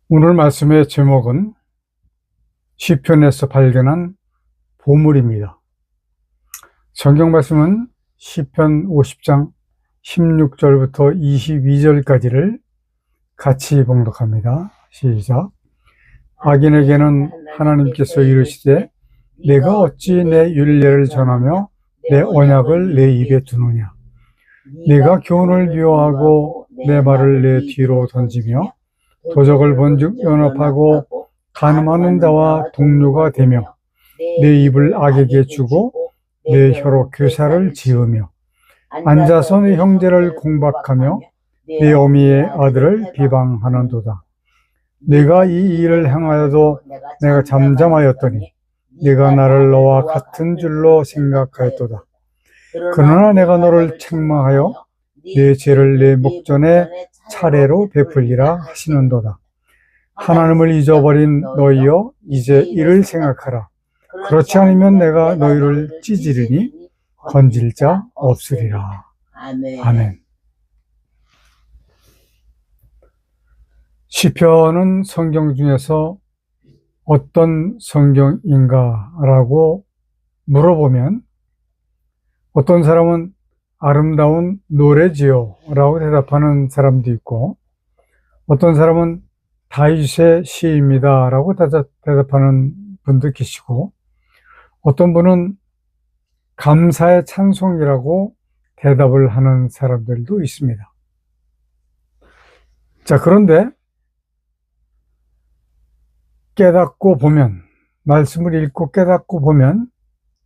오늘 말씀의 제목은 시편에서 발견한 보물입니다. 성경 말씀은 시편 50장 16절부터 22절까지를 같이 봉독합니다. 시작. 악인에게는 하나님께서 이르시되 내가 어찌 내 율례를 전하며 내 언약을 내 입에 두느냐. 네가 교훈을 미워하고 내 말을 내 뒤로 던지며 도적을 본즉 연합하고 간음하는 자와 동료가 되며 내 입을 악에게 주고 내 혀로 교사를 지으며 앉아서 내 형제를 공박하며 내 어미의 아들을 비방하는도다. 내가 이 일을 행하여도 내가 잠잠하였더니 네가 나를 너와 같은 줄로 생각하였도다. 그러나 내가 너를 책망하여 내 죄를 내 목전에 차례로 베풀리라 하시는도다. 하나님을 잊어버린 너희여, 이제 이를 생각하라. 그렇지 않으면 내가 너희를 찢으리니 건질 자 없으리라. 아멘. 시편은 성경 중에서 어떤 성경인가라고 물어보면 어떤 사람은 아름다운 노래지요 라고 대답하는 사람도 있고, 어떤 사람은 다윗의 시입니다 라고 대답하는 분도 계시고, 어떤 분은 감사의 찬송이라고 대답을 하는 사람들도 있습니다. 자, 그런데 깨닫고 보면, 말씀을 읽고 깨닫고 보면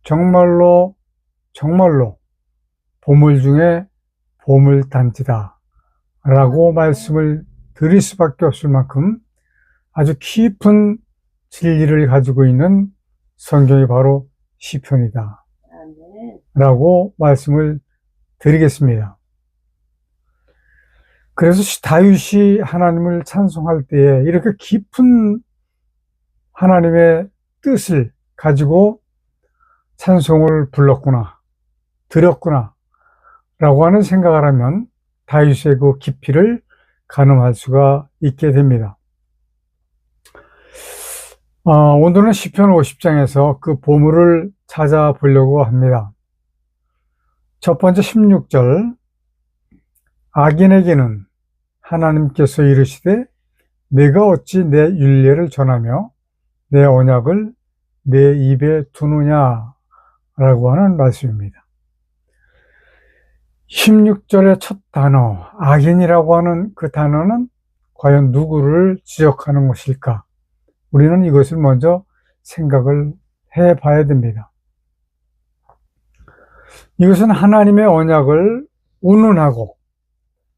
정말로 보물 중에 보물단지다 라고 말씀을 드릴 수밖에 없을 만큼 아주 깊은 진리를 가지고 있는 성경이 바로 시편이다 라고 말씀을 드리겠습니다. 그래서 다윗이 하나님을 찬송할 때에 이렇게 깊은 하나님의 뜻을 가지고 찬송을 불렀구나, 드렸구나 라고 하는 생각을 하면 다윗의 그 깊이를 가늠할 수가 있게 됩니다. 오늘은 시편 50장에서 그 보물을 찾아보려고 합니다. 첫 번째 16절, 악인에게는 하나님께서 이르시되 내가 어찌 내 율례를 전하며 내 언약을 내 입에 두느냐 라고 하는 말씀입니다. 16절의 첫 단어, 악인이라고 하는 그 단어는 과연 누구를 지적하는 것일까? 우리는 이것을 먼저 생각을 해 봐야 됩니다. 이것은 하나님의 언약을 운운하고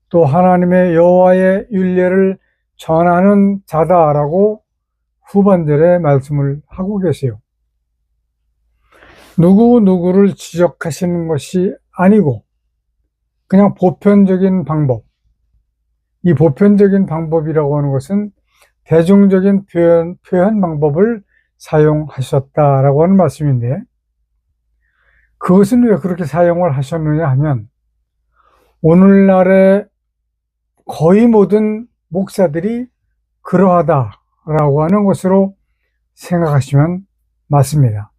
또 하나님의 여호와의 율례를 전하는 자다라고 후반절에 말씀을 하고 계세요. 누구를 지적하시는 것이 아니고 그냥 보편적인 방법, 이 보편적인 방법이라고 하는 것은 대중적인 표현 방법을 사용하셨다라고 하는 말씀인데, 그것은 왜 그렇게 사용을 하셨느냐 하면 오늘날의 거의 모든 목사들이 그러하다라고 하는 것으로 생각하시면 맞습니다.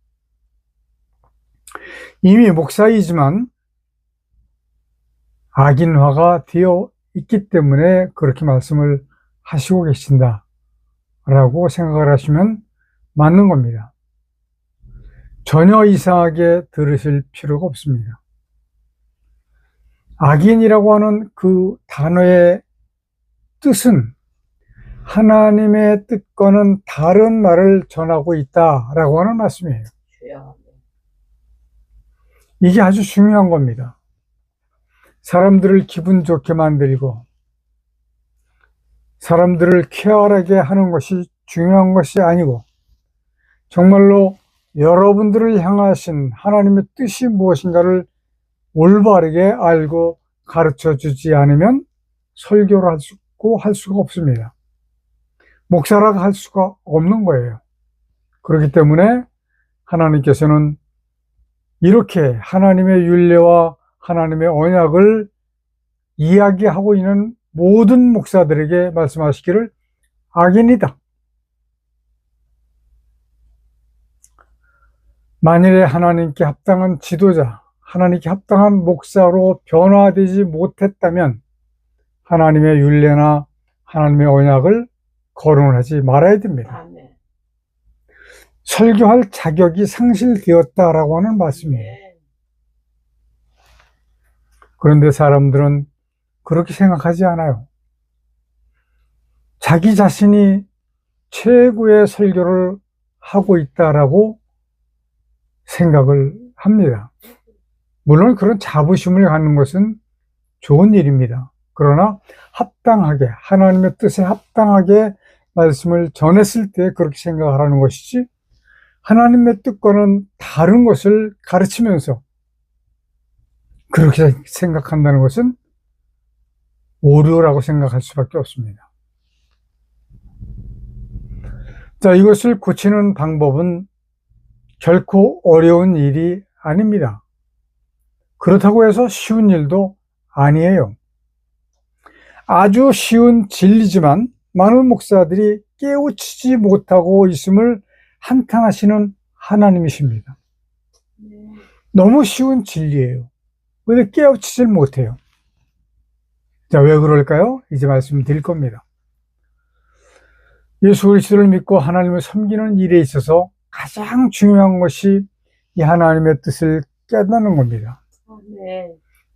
이미 목사이지만 악인화가 되어 있기 때문에 그렇게 말씀을 하시고 계신다라고 생각을 하시면 맞는 겁니다. 전혀 이상하게 들으실 필요가 없습니다. 악인이라고 하는 그 단어의 뜻은 하나님의 뜻과는 다른 말을 전하고 있다라고 하는 말씀이에요. 이게 아주 중요한 겁니다. 사람들을 기분 좋게 만들고 사람들을 쾌활하게 하는 것이 중요한 것이 아니고 정말로 여러분들을 향하신 하나님의 뜻이 무엇인가를 올바르게 알고 가르쳐 주지 않으면 설교를 할 수가 없습니다. 목사라고 할 수가 없는 거예요. 그렇기 때문에 하나님께서는 이렇게 하나님의 율례와 하나님의 언약을 이야기하고 있는 모든 목사들에게 말씀하시기를 악인이다. 만일에 하나님께 합당한 지도자, 하나님께 합당한 목사로 변화되지 못했다면 하나님의 율례나 하나님의 언약을 거론하지 말아야 됩니다. 아멘. 설교할 자격이 상실되었다라고 하는 말씀이에요. 그런데 사람들은 그렇게 생각하지 않아요. 자기 자신이 최고의 설교를 하고 있다라고 생각을 합니다. 물론 그런 자부심을 갖는 것은 좋은 일입니다. 그러나 합당하게, 하나님의 뜻에 합당하게 말씀을 전했을 때 그렇게 생각하라는 것이지, 하나님의 뜻과는 다른 것을 가르치면서 그렇게 생각한다는 것은 오류라고 생각할 수밖에 없습니다. 자, 이것을 고치는 방법은 결코 어려운 일이 아닙니다. 그렇다고 해서 쉬운 일도 아니에요. 아주 쉬운 진리지만 많은 목사들이 깨우치지 못하고 있음을 한탄하시는 하나님이십니다. 너무 쉬운 진리예요. 근데 깨우치질 못해요. 자, 왜 그럴까요? 이제 말씀드릴 겁니다. 예수 그리스도를 믿고 하나님을 섬기는 일에 있어서 가장 중요한 것이 이 하나님의 뜻을 깨닫는 겁니다.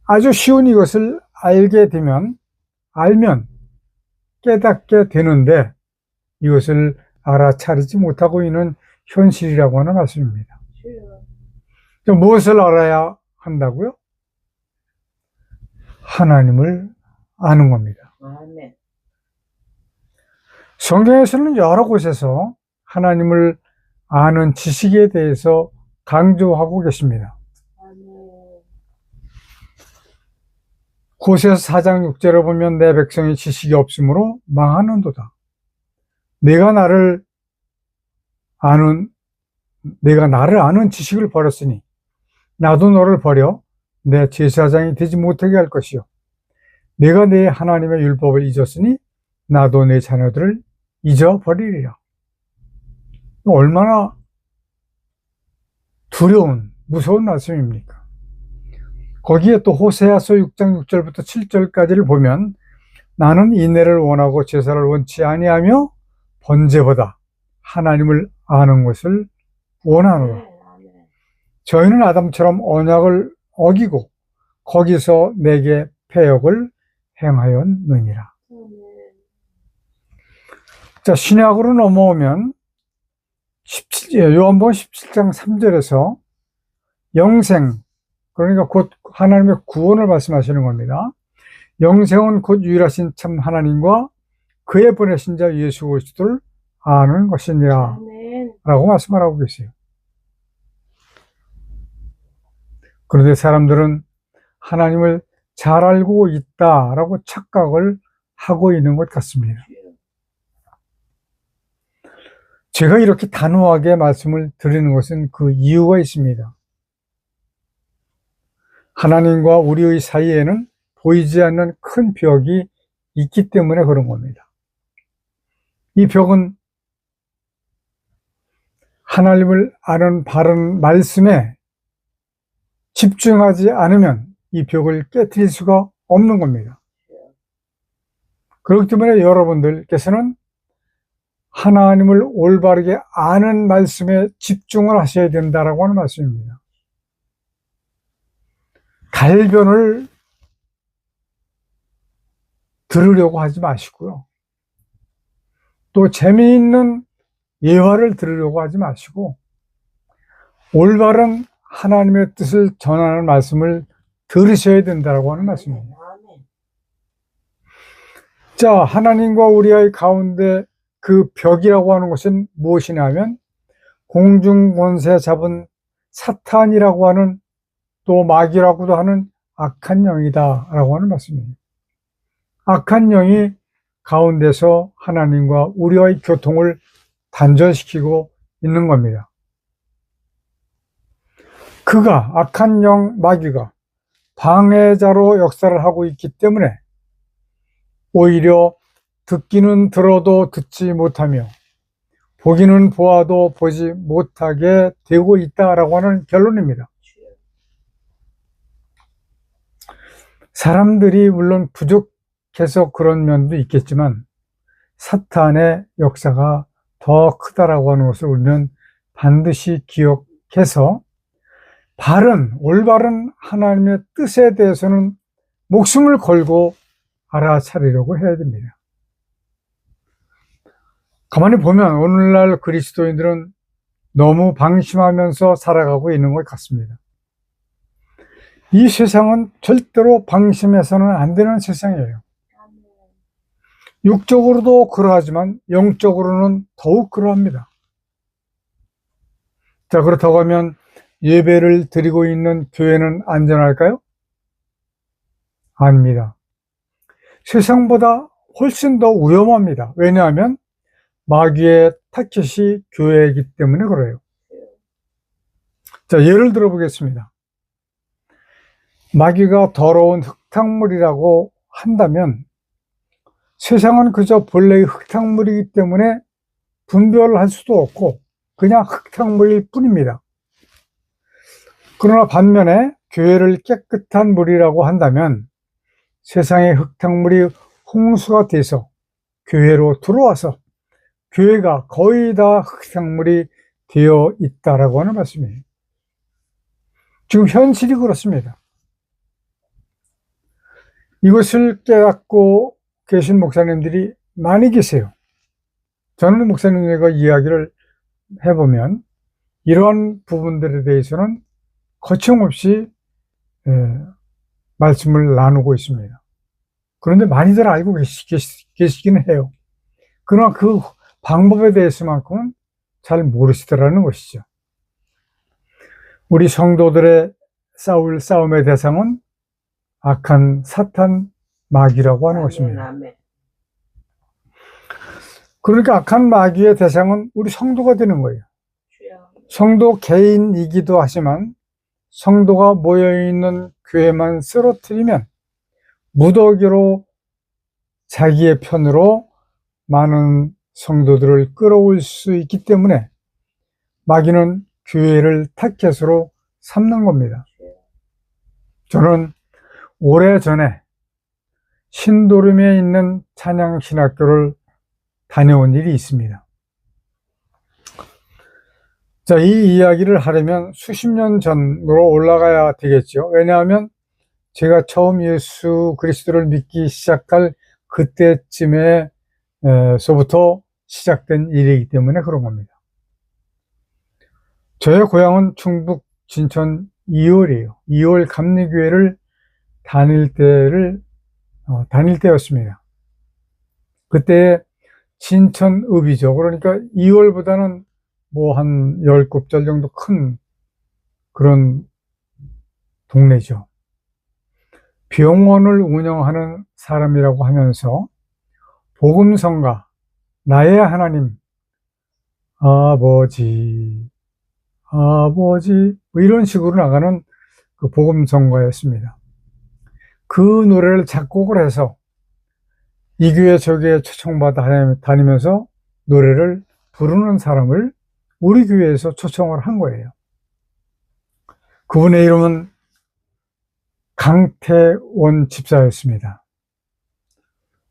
아주 쉬운 이것을 알면 깨닫게 되는데 이것을 알아차리지 못하고 있는 현실이라고 하는 말씀입니다. 무엇을 알아야 한다고요? 하나님을 아는 겁니다. 성경에서는 여러 곳에서 하나님을 아는 지식에 대해서 강조하고 계십니다. 고세서 4장 6절을 보면 내 백성이 지식이 없으므로 망하는도다. 내가 나를 아는 지식을 버렸으니 나도 너를 버려 내 제사장이 되지 못하게 할 것이요. 내가 내 하나님의 율법을 잊었으니 나도 내 자녀들을 잊어버리리라. 얼마나 무서운 말씀입니까? 거기에 또 호세아서 6장 6절부터 7절까지를 보면 나는 인내를 원하고 제사를 원치 아니하며 번제보다 하나님을 아는 것을 원하노라. 저희는 아담처럼 언약을 어기고 거기서 내게 패역을 행하였느니라. 자, 신약으로 넘어오면 요한복음 17장 3절에서 영생, 그러니까 곧 하나님의 구원을 말씀하시는 겁니다. 영생은 곧 유일하신 참 하나님과 그의 보내신 자 예수 그리스도를 아는 것이니라 라고 말씀을 하고 계세요. 그런데 사람들은 하나님을 잘 알고 있다라고 착각을 하고 있는 것 같습니다. 제가 이렇게 단호하게 말씀을 드리는 것은 그 이유가 있습니다. 하나님과 우리의 사이에는 보이지 않는 큰 벽이 있기 때문에 그런 겁니다. 이 벽은 하나님을 아는 바른 말씀에 집중하지 않으면 이 벽을 깨트릴 수가 없는 겁니다. 그렇기 때문에 여러분들께서는 하나님을 올바르게 아는 말씀에 집중을 하셔야 된다라고 하는 말씀입니다. 달변을 들으려고 하지 마시고요. 또 재미있는 예화를 들으려고 하지 마시고 올바른 하나님의 뜻을 전하는 말씀을 들으셔야 된다고 하는 말씀입니다. 자, 하나님과 우리의 가운데 그 벽이라고 하는 것은 무엇이냐 하면 공중 권세 잡은 사탄이라고 하는, 또 마귀라고도 하는 악한 영이다 라고 하는 말씀입니다. 악한 영이 가운데서 하나님과 우리와의 교통을 단절시키고 있는 겁니다. 악한 영 마귀가 방해자로 역사를 하고 있기 때문에 오히려 듣기는 들어도 듣지 못하며 보기는 보아도 보지 못하게 되고 있다라고 하는 결론입니다. 사람들이 물론 부족해서 그런 면도 있겠지만 사탄의 역사가 더 크다라고 하는 것을 우리는 반드시 기억해서 올바른 하나님의 뜻에 대해서는 목숨을 걸고 알아차리려고 해야 됩니다. 가만히 보면 오늘날 그리스도인들은 너무 방심하면서 살아가고 있는 것 같습니다. 이 세상은 절대로 방심해서는 안 되는 세상이에요. 육적으로도 그러하지만 영적으로는 더욱 그러합니다. 자, 그렇다고 하면 예배를 드리고 있는 교회는 안전할까요? 아닙니다. 세상보다 훨씬 더 위험합니다. 왜냐하면 마귀의 타깃이 교회이기 때문에 그래요. 자, 예를 들어 보겠습니다. 마귀가 더러운 흙탕물이라고 한다면 세상은 그저 본래의 흙탕물이기 때문에 분별할 수도 없고 그냥 흙탕물일 뿐입니다. 그러나 반면에 교회를 깨끗한 물이라고 한다면 세상의 흙탕물이 홍수가 돼서 교회로 들어와서 교회가 거의 다 흙탕물이 되어 있다라고 하는 말씀이에요. 지금 현실이 그렇습니다. 이것을 깨닫고 계신 목사님들이 많이 계세요. 저는 목사님들과 이야기를 해보면 이러한 부분들에 대해서는 거침없이 말씀을 나누고 있습니다. 그런데 많이들 알고 계시기는 해요. 그러나 그 방법에 대해서만큼은 잘 모르시더라는 것이죠. 우리 성도들의 싸울 싸움의 대상은 악한 사탄 마귀라고 하는 것입니다. 그러니까 악한 마귀의 대상은 우리 성도가 되는 거예요. 성도 개인이기도 하지만 성도가 모여있는 교회만 쓰러뜨리면 무더기로 자기의 편으로 많은 성도들을 끌어올 수 있기 때문에 마귀는 교회를 타깃으로 삼는 겁니다. 저는 오래전에 신도림에 있는 찬양신학교를 다녀온 일이 있습니다. 자, 이 이야기를 하려면 수십 년 전으로 올라가야 되겠죠. 왜냐하면 제가 처음 예수 그리스도를 믿기 시작할 그때쯤에서부터 시작된 일이기 때문에 그런 겁니다. 저의 고향은 충북 진천 이월이에요. 이월 감리교회를 다닐 때였습니다. 그때 진천읍이죠. 그러니까 이월보다는 뭐 한 10곱절 정도 큰 그런 동네죠. 병원을 운영하는 사람이라고 하면서 복음성가, 나의 하나님, 아버지 뭐 이런 식으로 나가는 그 복음성가였습니다. 그 노래를 작곡을 해서 이 교회 저 교회 초청받아 다니면서 노래를 부르는 사람을 우리 교회에서 초청을 한 거예요. 그분의 이름은 강태원 집사였습니다.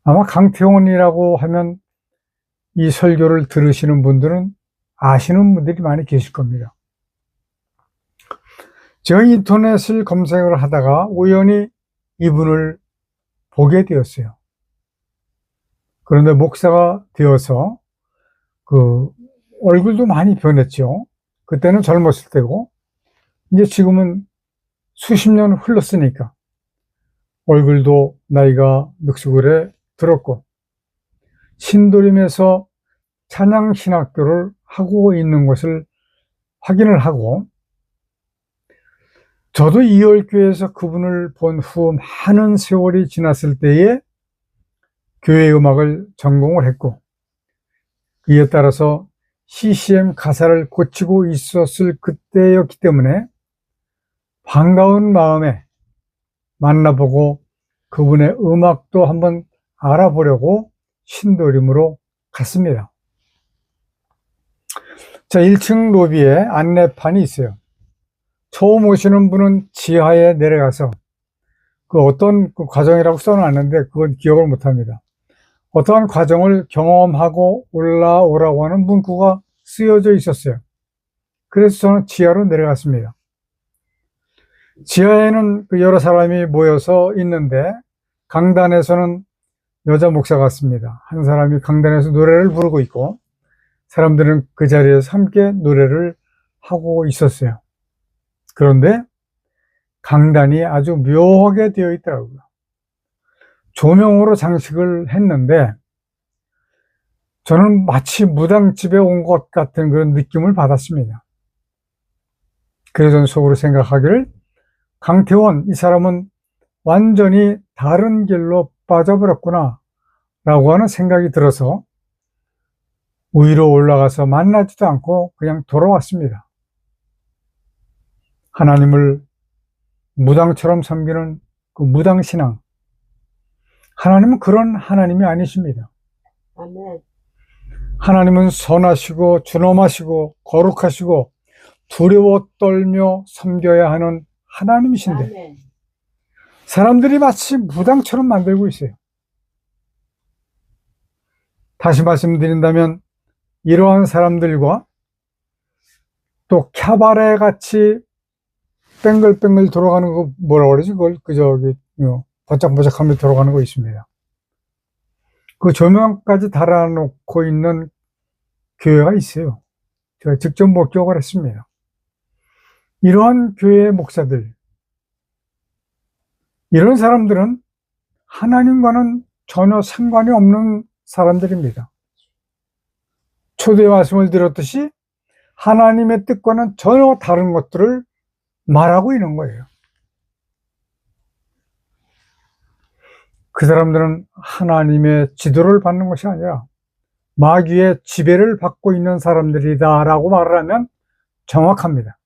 아마 강태원이라고 하면 이 설교를 들으시는 분들은 아시는 분들이 많이 계실 겁니다. 제가 인터넷을 검색을 하다가 우연히 이분을 보게 되었어요. 그런데 목사가 되어서 그 얼굴도 많이 변했죠. 그때는 젊었을 때고 이제 지금은 수십 년 흘렀으니까 얼굴도 나이가 늑수굴에 들었고 신도림에서 찬양신학교를 하고 있는 것을 확인을 하고 저도 이월교회에서 그분을 본 후 많은 세월이 지났을 때에 교회 음악을 전공을 했고 이에 따라서 CCM 가사를 고치고 있었을 그때였기 때문에 반가운 마음에 만나보고 그분의 음악도 한번 알아보려고 신도림으로 갔습니다. 자, 1층 로비에 안내판이 있어요. 처음 오시는 분은 지하에 내려가서 그 어떤 그 과정이라고 써놨는데 그건 기억을 못합니다. 어떠한 과정을 경험하고 올라오라고 하는 문구가 쓰여져 있었어요. 그래서 저는 지하로 내려갔습니다. 지하에는 그 여러 사람이 모여서 있는데 강단에서는 여자 목사 같습니다. 한 사람이 강단에서 노래를 부르고 있고 사람들은 그 자리에서 함께 노래를 하고 있었어요. 그런데 강단이 아주 묘하게 되어 있더라고요. 조명으로 장식을 했는데 저는 마치 무당집에 온 것 같은 그런 느낌을 받았습니다. 그래서 저는 속으로 생각하기를 강태원, 이 사람은 완전히 다른 길로 빠져버렸구나 라고 하는 생각이 들어서 위로 올라가서 만나지도 않고 그냥 돌아왔습니다. 하나님을 무당처럼 섬기는 그 무당신앙, 하나님은 그런 하나님이 아니십니다. 아멘. 하나님은 선하시고 준엄하시고 거룩하시고 두려워 떨며 섬겨야 하는 하나님이신데 아멘. 사람들이 마치 무당처럼 만들고 있어요. 다시 말씀드린다면 이러한 사람들과 또 캬바레 같이 뱅글뱅글 돌아가는 거 뭐라 그러지? 그걸 바짝바짝하며 돌아가는 거 있습니다. 그 조명까지 달아놓고 있는 교회가 있어요. 제가 직접 목격을 했습니다. 이러한 교회의 목사들, 이런 사람들은 하나님과는 전혀 상관이 없는 사람들입니다. 초대 말씀을 드렸듯이 하나님의 뜻과는 전혀 다른 것들을 말하고 있는 거예요. 그 사람들은 하나님의 지도를 받는 것이 아니라 마귀의 지배를 받고 있는 사람들이다 라고 말을 하면 정확합니다.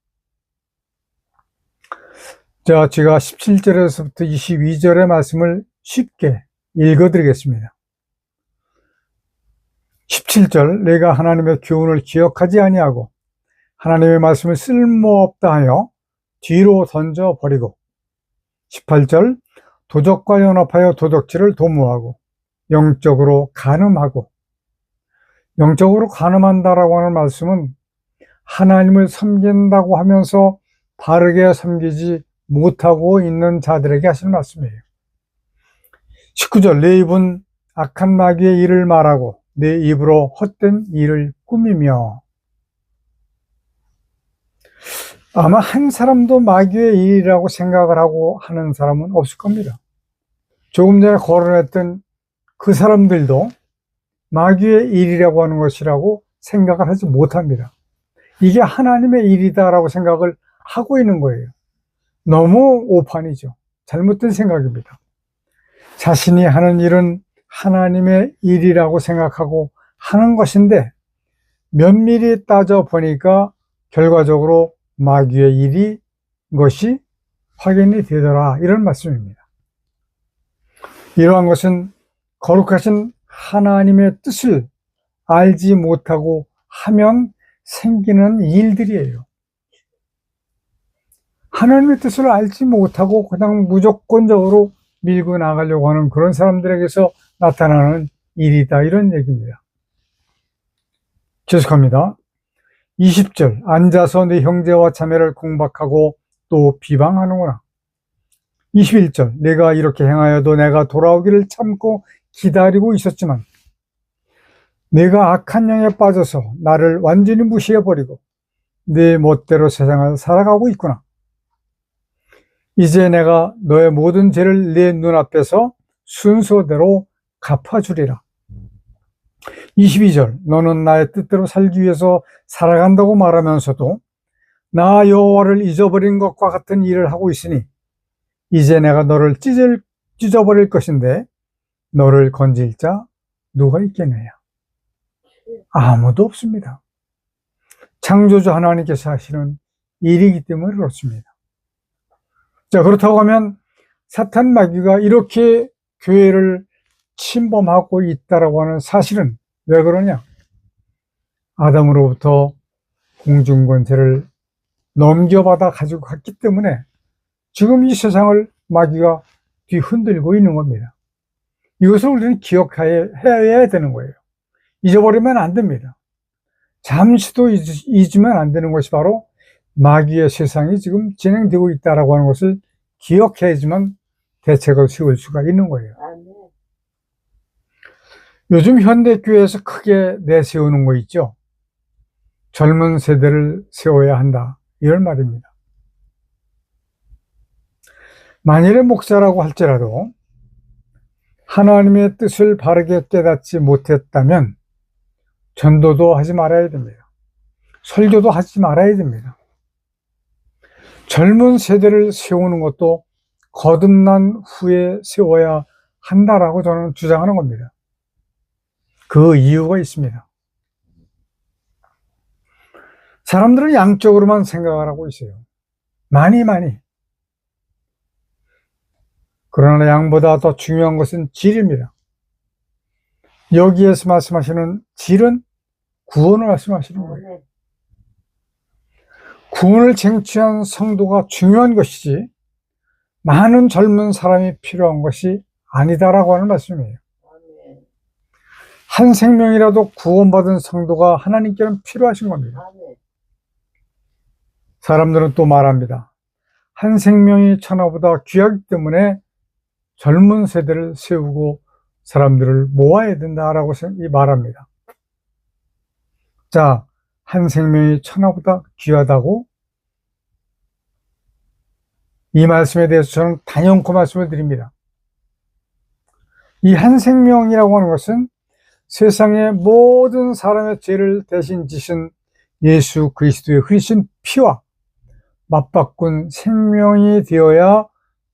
자, 제가 17절에서부터 22절의 말씀을 쉽게 읽어드리겠습니다. 17절, 내가 하나님의 교훈을 기억하지 아니하고 하나님의 말씀을 쓸모없다 하여 뒤로 던져버리고 18절, 도적과 연합하여 도덕질을 도모하고 영적으로 간음하고, 영적으로 간음한다라고 하는 말씀은 하나님을 섬긴다고 하면서 바르게 섬기지 못하고 있는 자들에게 하시는 말씀이에요. 19절, 내 입은 악한 마귀의 일을 말하고 내 입으로 헛된 일을 꾸미며. 아마 한 사람도 마귀의 일이라고 생각을 하고 하는 사람은 없을 겁니다. 조금 전에 거론했던 그 사람들도 마귀의 일이라고 하는 것이라고 생각을 하지 못합니다. 이게 하나님의 일이다라고 생각을 하고 있는 거예요. 너무 오판이죠. 잘못된 생각입니다. 자신이 하는 일은 하나님의 일이라고 생각하고 하는 것인데 면밀히 따져보니까 결과적으로 마귀의 일이 것이 확인이 되더라, 이런 말씀입니다. 이러한 것은 거룩하신 하나님의 뜻을 알지 못하고 하면 생기는 일들이에요. 하나님의 뜻을 알지 못하고 그냥 무조건적으로 밀고 나가려고 하는 그런 사람들에게서 나타나는 일이다, 이런 얘기입니다. 계속합니다. 20절, 앉아서 내 형제와 자매를 공박하고 또 비방하는구나. 21절, 내가 이렇게 행하여도 내가 돌아오기를 참고 기다리고 있었지만 내가 악한 영에 빠져서 나를 완전히 무시해버리고 내 멋대로 세상을 살아가고 있구나. 이제 내가 너의 모든 죄를 내 눈앞에서 순서대로 갚아주리라. 22절, 너는 나의 뜻대로 살기 위해서 살아간다고 말하면서도 나 여호와를 잊어버린 것과 같은 일을 하고 있으니 이제 내가 너를 찢어버릴 것인데 너를 건질 자 누가 있겠느냐. 아무도 없습니다. 창조주 하나님께서 하시는 일이기 때문에 그렇습니다. 자, 그렇다고 하면 사탄 마귀가 이렇게 교회를 침범하고 있다라고 하는 사실은 왜 그러냐? 아담으로부터 공중권세를 넘겨받아 가지고 갔기 때문에 지금 이 세상을 마귀가 뒤흔들고 있는 겁니다. 이것을 우리는 기억해야 되는 거예요. 잊어버리면 안 됩니다. 잠시도 잊으면 안 되는 것이 바로 마귀의 세상이 지금 진행되고 있다라고 하는 것을 기억해야지만 대책을 세울 수가 있는 거예요. 요즘 현대교회에서 크게 내세우는 거 있죠. 젊은 세대를 세워야 한다, 이런 말입니다. 만일의 목사라고 할지라도 하나님의 뜻을 바르게 깨닫지 못했다면 전도도 하지 말아야 됩니다. 설교도 하지 말아야 됩니다. 젊은 세대를 세우는 것도 거듭난 후에 세워야 한다라고 저는 주장하는 겁니다. 그 이유가 있습니다. 사람들은 양쪽으로만 생각을 하고 있어요. 많이. 그러나 양보다 더 중요한 것은 질입니다. 여기에서 말씀하시는 질은 구원을 말씀하시는 거예요. 구원을 쟁취한 성도가 중요한 것이지 많은 젊은 사람이 필요한 것이 아니다라고 하는 말씀이에요. 한 생명이라도 구원받은 성도가 하나님께는 필요하신 겁니다. 사람들은 또 말합니다. 한 생명이 천하보다 귀하기 때문에 젊은 세대를 세우고 사람들을 모아야 된다라고 말합니다. 자, 한 생명이 천하보다 귀하다고? 이 말씀에 대해서 저는 단연코 말씀을 드립니다. 이 한 생명이라고 하는 것은 세상의 모든 사람의 죄를 대신 지신 예수 그리스도의 흘리신 피와 맞바꾼 생명이 되어야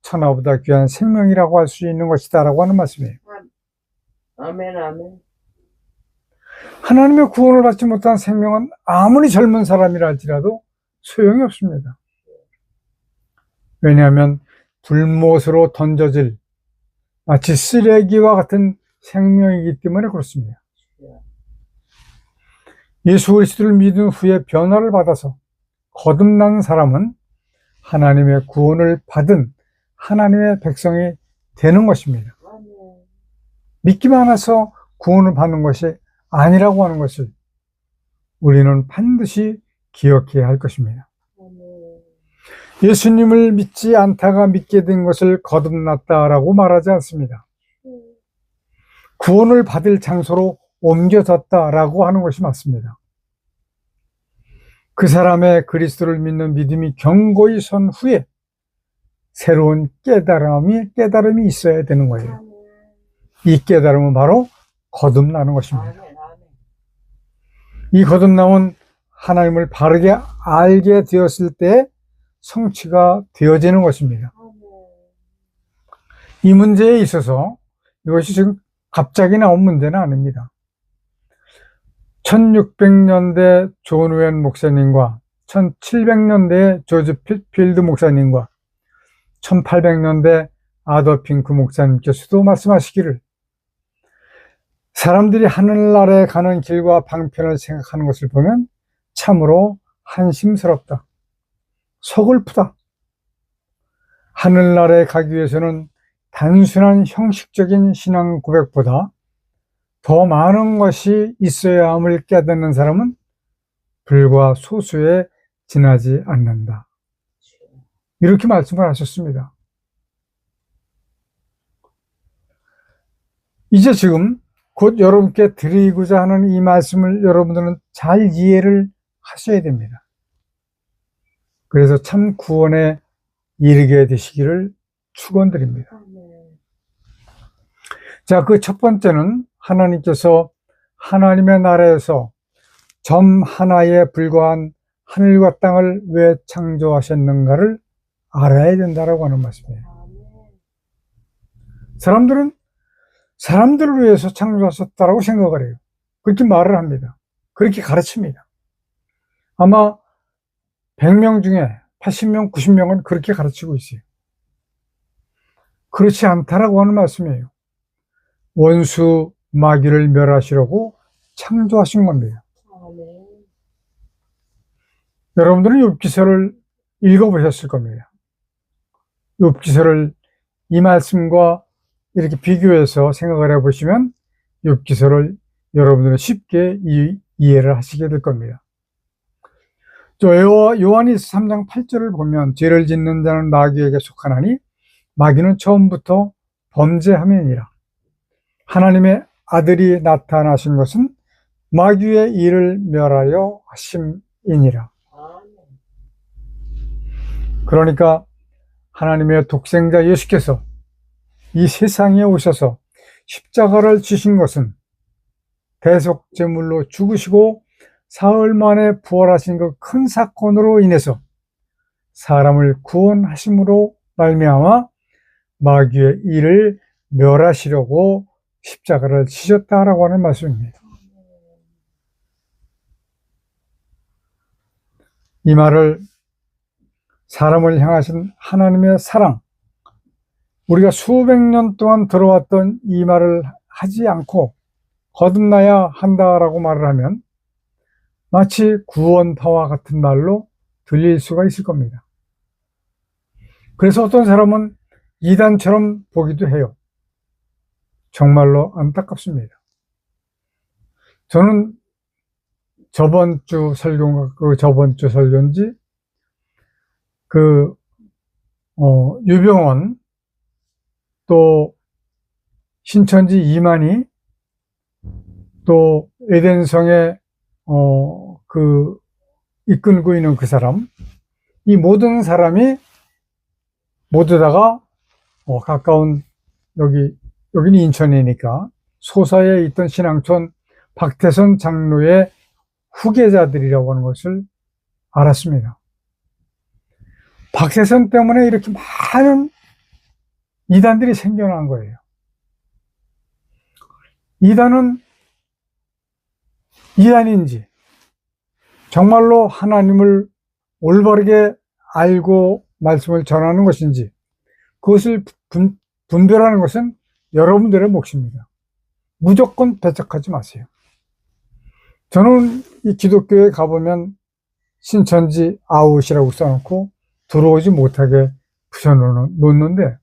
천하보다 귀한 생명이라고 할 수 있는 것이다 라고 하는 말씀이에요. 아멘. 하나님의 구원을 받지 못한 생명은 아무리 젊은 사람이라 할지라도 소용이 없습니다. 왜냐하면 불못으로 던져질 마치 쓰레기와 같은 생명이기 때문에 그렇습니다. 예수 그리스도를 믿은 후에 변화를 받아서 거듭난 사람은 하나님의 구원을 받은 하나님의 백성이 되는 것입니다. 믿기만 해서 구원을 받는 것이 아니라고 하는 것을 우리는 반드시 기억해야 할 것입니다. 예수님을 믿지 않다가 믿게 된 것을 거듭났다라고 말하지 않습니다. 구원을 받을 장소로 옮겨졌다라고 하는 것이 맞습니다. 그 사람의 그리스도를 믿는 믿음이 견고히 선 후에 새로운 깨달음이 있어야 되는 거예요. 이 깨달음은 바로 거듭나는 것입니다. 이 거듭남은 하나님을 바르게 알게 되었을 때 성취가 되어지는 것입니다. 이 문제에 있어서 이것이 지금 갑자기 나온 문제는 아닙니다. 1600년대 존 우엔 목사님과 1700년대 조지 필드 목사님과 1800년대 아더 핑크 목사님께서도 말씀하시기를 사람들이 하늘나라에 가는 길과 방편을 생각하는 것을 보면 참으로 한심스럽다. 서글프다. 하늘나라에 가기 위해서는 단순한 형식적인 신앙 고백보다 더 많은 것이 있어야 함을 깨닫는 사람은 불과 소수에 지나지 않는다. 이렇게 말씀을 하셨습니다. 이제 지금 곧 여러분께 드리고자 하는 이 말씀을 여러분들은 잘 이해를 하셔야 됩니다. 그래서 참 구원에 이르게 되시기를 축원드립니다. 자, 그 첫 번째는 하나님께서 하나님의 나라에서 점 하나에 불과한 하늘과 땅을 왜 창조하셨는가를 알아야 된다라고 하는 말씀이에요. 사람들은 사람들을 위해서 창조하셨다라고 생각을 해요. 그렇게 말을 합니다. 그렇게 가르칩니다. 아마 100명 중에 80명, 90명은 그렇게 가르치고 있어요. 그렇지 않다라고 하는 말씀이에요. 원수 마귀를 멸하시려고 창조하신 겁니다. 아멘. 여러분들은 욥기서를 읽어보셨을 겁니다. 욥기서를 이 말씀과 이렇게 비교해서 생각을 해보시면 욥기서를 여러분들은 쉽게 이해를 하시게 될 겁니다. 요한일서 3장 8절을 보면 죄를 짓는 자는 마귀에게 속하나니 마귀는 처음부터 범죄함이니라. 하나님의 아들이 나타나신 것은 마귀의 일을 멸하여 하심이니라. 아멘. 그러니까 하나님의 독생자 예수께서 이 세상에 오셔서 십자가를 지신 것은 대속제물로 죽으시고 사흘 만에 부활하신 그 큰 사건으로 인해서 사람을 구원하심으로 말미암아 마귀의 일을 멸하시려고 십자가를 지셨다라고 하는 말씀입니다. 이 말을 사람을 향하신 하나님의 사랑, 우리가 수백 년 동안 들어왔던 이 말을 하지 않고 거듭나야 한다라고 말을 하면 마치 구원파와 같은 말로 들릴 수가 있을 겁니다. 그래서 어떤 사람은 이단처럼 보기도 해요. 정말로 안타깝습니다. 저는 저번 주 설교인가 저번 주 설교인지 유병원 또 신천지 이만희 또 에덴성에 이끌고 있는 그 사람, 이 모든 사람이 모두 다가 가까운 여기는 인천이니까 소사에 있던 신앙촌 박태선 장로의 후계자들이라고 하는 것을 알았습니다. 박태선 때문에 이렇게 많은 이단들이 생겨난 거예요. 이단은 이단인지 정말로 하나님을 올바르게 알고 말씀을 전하는 것인지 그것을 분별하는 것은 여러분들의 몫입니다. 무조건 배척하지 마세요. 저는 이 기독교에 가보면 신천지 아웃이라고 써놓고 들어오지 못하게 붙여놓는데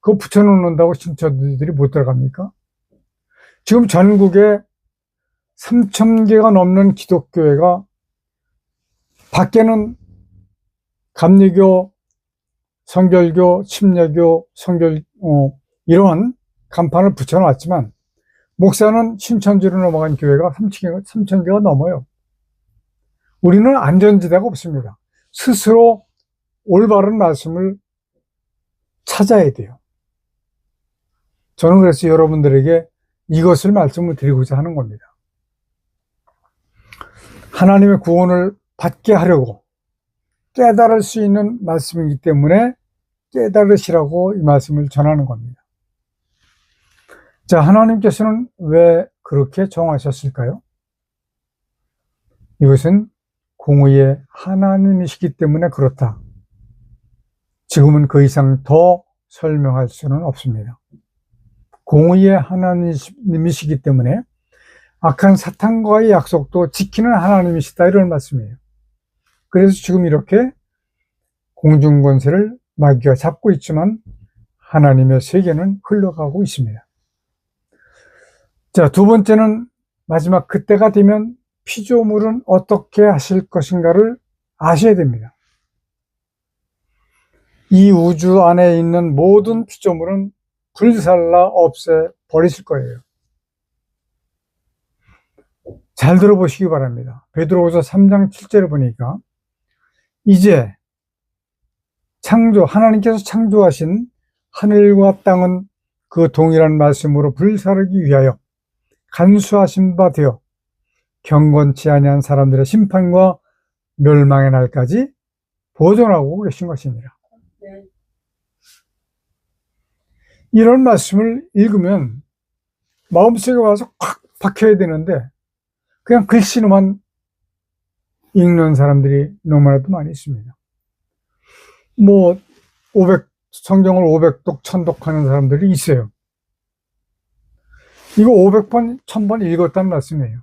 그거 붙여놓는다고 신천지들이 못 들어갑니까? 지금 전국에 3,000개가 넘는 기독교회가 밖에는 감리교, 성결교, 침례교, 이런 간판을 붙여놨지만 목사는 신천지로 넘어간 교회가 3,000개가 넘어요. 우리는 안전지대가 없습니다. 스스로 올바른 말씀을 찾아야 돼요. 저는 그래서 여러분들에게 이것을 말씀을 드리고자 하는 겁니다. 하나님의 구원을 받게 하려고 깨달을 수 있는 말씀이기 때문에 깨달으시라고 이 말씀을 전하는 겁니다. 자, 하나님께서는 왜 그렇게 정하셨을까요? 이것은 공의의 하나님이시기 때문에 그렇다. 지금은 그 이상 더 설명할 수는 없습니다. 공의의 하나님이시기 때문에 악한 사탄과의 약속도 지키는 하나님이시다, 이런 말씀이에요. 그래서 지금 이렇게 공중권세를 마귀가 잡고 있지만 하나님의 세계는 흘러가고 있습니다. 자, 두 번째는 마지막 그때가 되면 피조물은 어떻게 하실 것인가를 아셔야 됩니다. 이 우주 안에 있는 모든 피조물은 불살라 없애 버리실 거예요. 잘 들어보시기 바랍니다. 베드로후서 3장 7절을 보니까 이제 하나님께서 창조하신 하늘과 땅은 그 동일한 말씀으로 불사르기 위하여 간수하신 바 되어 경건치 아니한 사람들의 심판과 멸망의 날까지 보존하고 계신 것이니라. 네. 이런 말씀을 읽으면 마음속에 와서 콱 박혀야 되는데 그냥 글씨로만 읽는 사람들이 너무나도 많이 있습니다. 성경을 500독, 1000독 하는 사람들이 있어요. 이거 500번, 1000번 읽었다는 말씀이에요.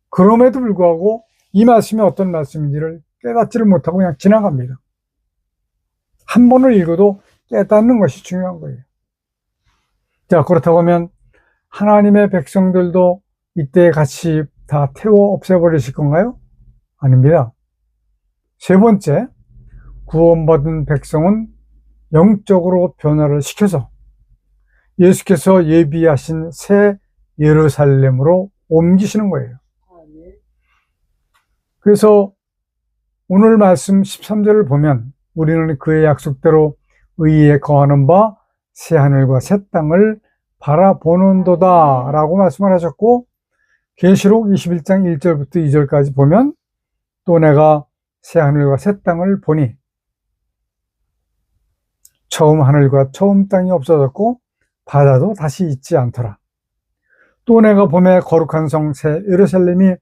그럼에도 불구하고 이 말씀이 어떤 말씀인지를 깨닫지를 못하고 그냥 지나갑니다. 한 번을 읽어도 깨닫는 것이 중요한 거예요. 자, 그렇다고 하면 하나님의 백성들도 이때 같이 다 태워 없애버리실 건가요? 아닙니다. 세 번째, 구원받은 백성은 영적으로 변화를 시켜서 예수께서 예비하신 새 예루살렘으로 옮기시는 거예요. 아멘. 그래서 오늘 말씀 13절을 보면 우리는 그의 약속대로 의에 거하는 바 새하늘과 새 땅을 바라보는도다 라고 말씀을 하셨고, 계시록 21장 1절부터 2절까지 보면 또 내가 새하늘과 새 땅을 보니 처음 하늘과 처음 땅이 없어졌고 바다도 다시 있지 않더라. 또 내가 봄에 거룩한 성 새 예루살렘이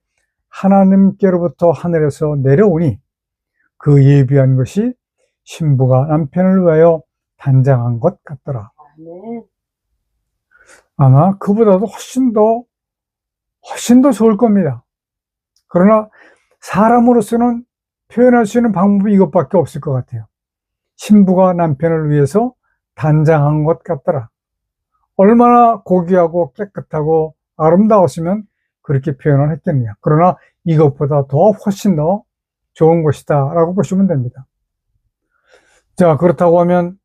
하나님께로부터 하늘에서 내려오니 그 예비한 것이 신부가 남편을 위하여 단장한 것 같더라. 아멘. 아마 그보다도 훨씬 더 좋을 겁니다. 그러나 사람으로서는 표현할 수 있는 방법이 이것밖에 없을 것 같아요. 신부가 남편을 위해서 단장한 것 같더라. 얼마나 고귀하고 깨끗하고 아름다웠으면 그렇게 표현을 했겠냐. 그러나 이것보다 더 훨씬 더 좋은 것이다 라고 보시면 됩니다. 자, 그렇다고 하면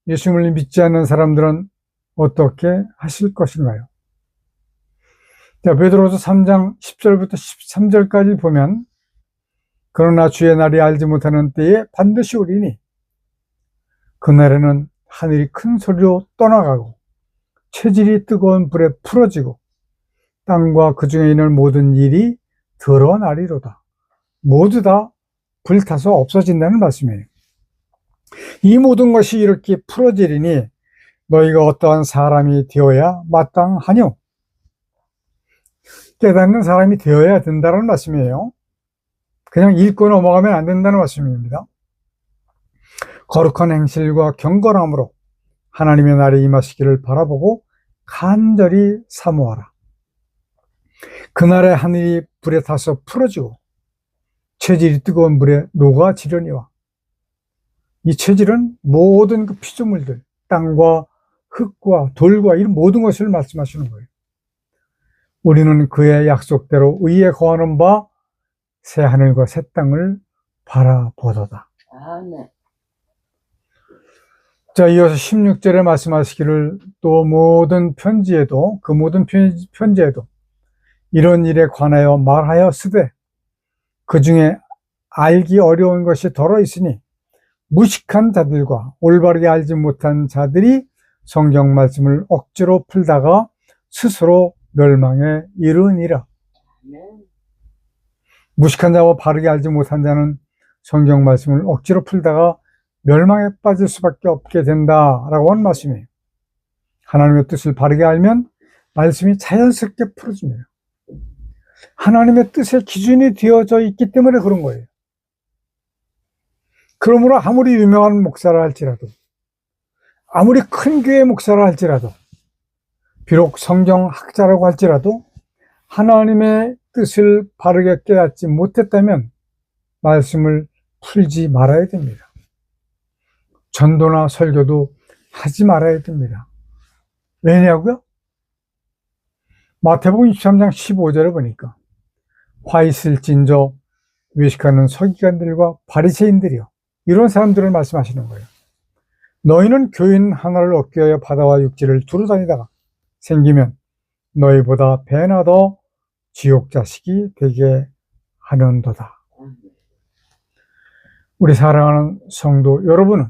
예수님을 믿지 않는 사람들은 어떻게 하실 것인가요? 자, 베드로서 3장 10절부터 13절까지 보면 그러나 주의 날이 알지 못하는 때에 반드시 오리니 그날에는 하늘이 큰 소리로 떠나가고 체질이 뜨거운 불에 풀어지고 땅과 그 중에 있는 모든 일이 드러나리로다. 모두 다 불타서 없어진다는 말씀이에요. 이 모든 것이 이렇게 풀어지리니 너희가 어떠한 사람이 되어야 마땅하뇨? 깨닫는 사람이 되어야 된다는 말씀이에요. 그냥 읽고 넘어가면 안 된다는 말씀입니다. 거룩한 행실과 경건함으로 하나님의 날이 임하시기를 바라보고 간절히 사모하라. 그날에 하늘이 불에 타서 풀어지고 체질이 뜨거운 물에 녹아지려니와 이 체질은 모든 그 피조물들, 땅과 흙과 돌과 이런 모든 것을 말씀하시는 거예요. 우리는 그의 약속대로 의에 거하는 바 새 하늘과 새 땅을 바라보도다. 아멘. 자, 이어서 16절에 말씀하시기를 또 모든 편지에도 그 모든 편지에도 이런 일에 관하여 말하였으되 그 중에 알기 어려운 것이 덜어 있으니 무식한 자들과 올바르게 알지 못한 자들이 성경 말씀을 억지로 풀다가 스스로 멸망에 이르니라. 아멘. 무식한 자와 바르게 알지 못한 자는 성경 말씀을 억지로 풀다가 멸망에 빠질 수밖에 없게 된다라고 하는 말씀이에요. 하나님의 뜻을 바르게 알면 말씀이 자연스럽게 풀어집니다. 하나님의 뜻의 기준이 되어져 있기 때문에 그런 거예요. 그러므로 아무리 유명한 목사라 할지라도, 아무리 큰 교회 목사라 할지라도, 비록 성경학자라고 할지라도 하나님의 뜻을 바르게 깨닫지 못했다면 말씀을 풀지 말아야 됩니다. 전도나 설교도 하지 말아야 됩니다. 왜냐고요? 마태복음 23장 15절에 보니까 화 있을진저 외식하는 서기관들과 바리새인들이요, 이런 사람들을 말씀하시는 거예요. 너희는 교인 하나를 얻기 위하여 바다와 육지를 두루 다니다가 생기면 너희보다 배나 더 지옥 자식이 되게 하는도다. 우리 사랑하는 성도 여러분은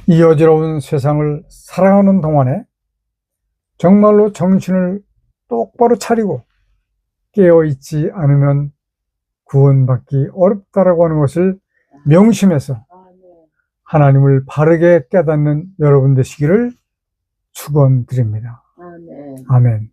이 어지러운 세상을 살아가는 동안에 정말로 정신을 똑바로 차리고 깨어있지 않으면 구원받기 어렵다라고 하는 것을 명심해서 하나님을 바르게 깨닫는 여러분 되시기를 축원드립니다. 아멘. 아멘.